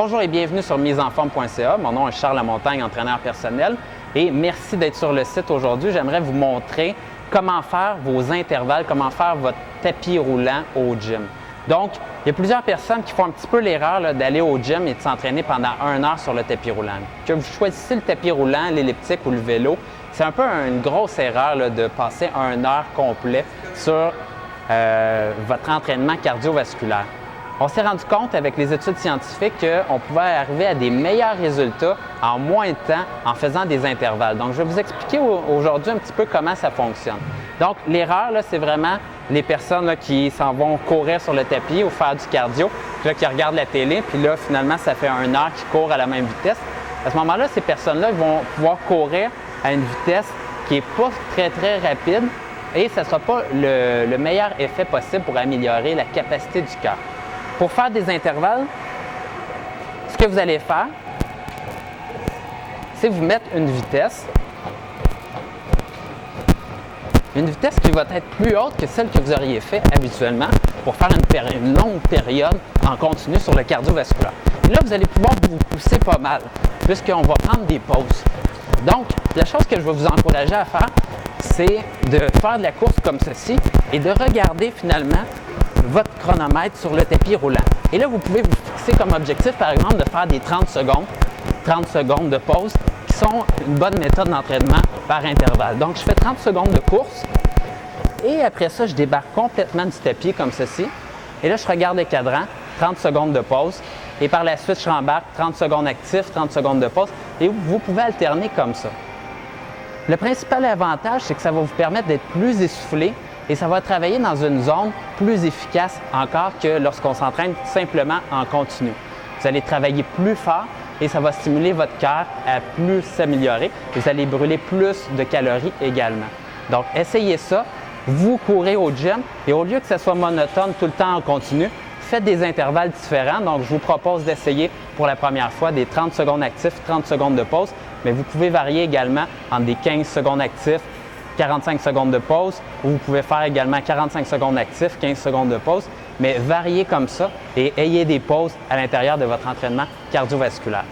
Bonjour et bienvenue sur misesenforme.ca. Mon nom est Charles Lamontagne, entraîneur personnel, et merci d'être sur le site aujourd'hui. J'aimerais vous montrer comment faire vos intervalles, comment faire votre tapis roulant au gym. Donc, il y a plusieurs personnes qui font un petit peu l'erreur d'aller au gym et de s'entraîner pendant 1 heure sur le tapis roulant. Que vous choisissez le tapis roulant, l'elliptique ou le vélo, c'est un peu une grosse erreur de passer 1 heure complet sur votre entraînement cardiovasculaire. On s'est rendu compte avec les études scientifiques qu'on pouvait arriver à des meilleurs résultats en moins de temps en faisant des intervalles. Donc, je vais vous expliquer aujourd'hui un petit peu comment ça fonctionne. Donc, l'erreur, c'est vraiment les personnes qui s'en vont courir sur le tapis ou faire du cardio, puis là, qui regardent la télé, puis là, finalement, ça fait 1 heure qu'ils courent à la même vitesse. À ce moment-là, ces personnes-là vont pouvoir courir à une vitesse qui n'est pas très, très rapide et ça ne sera pas le meilleur effet possible pour améliorer la capacité du cœur. Pour faire des intervalles, ce que vous allez faire, c'est vous mettre une vitesse qui va être plus haute que celle que vous auriez fait habituellement pour faire une longue période en continu sur le cardiovasculaire. Et là, vous allez pouvoir vous pousser pas mal, puisqu'on va prendre des pauses. Donc, la chose que je vais vous encourager à faire, c'est de faire de la course comme ceci et de regarder finalement votre chronomètre sur le tapis roulant. Et là, vous pouvez vous fixer comme objectif, par exemple, de faire des 30 secondes de pause, qui sont une bonne méthode d'entraînement par intervalle. Donc, je fais 30 secondes de course et après ça, je débarque complètement du tapis comme ceci. Et là, je regarde le cadran, 30 secondes de pause. Et par la suite, je rembarque 30 secondes actifs, 30 secondes de pause. Et vous pouvez alterner comme ça. Le principal avantage, c'est que ça va vous permettre d'être plus essoufflé et ça va travailler dans une zone plus efficace encore que lorsqu'on s'entraîne simplement en continu. Vous allez travailler plus fort et ça va stimuler votre cœur à plus s'améliorer. Vous allez brûler plus de calories également. Donc, essayez ça. Vous courez au gym et au lieu que ça soit monotone tout le temps en continu, faites des intervalles différents. Donc, je vous propose d'essayer pour la première fois des 30 secondes actifs, 30 secondes de pause, mais vous pouvez varier également entre des 15 secondes actifs, 45 secondes de pause, ou vous pouvez faire également 45 secondes actifs, 15 secondes de pause, mais variez comme ça et ayez des pauses à l'intérieur de votre entraînement cardiovasculaire.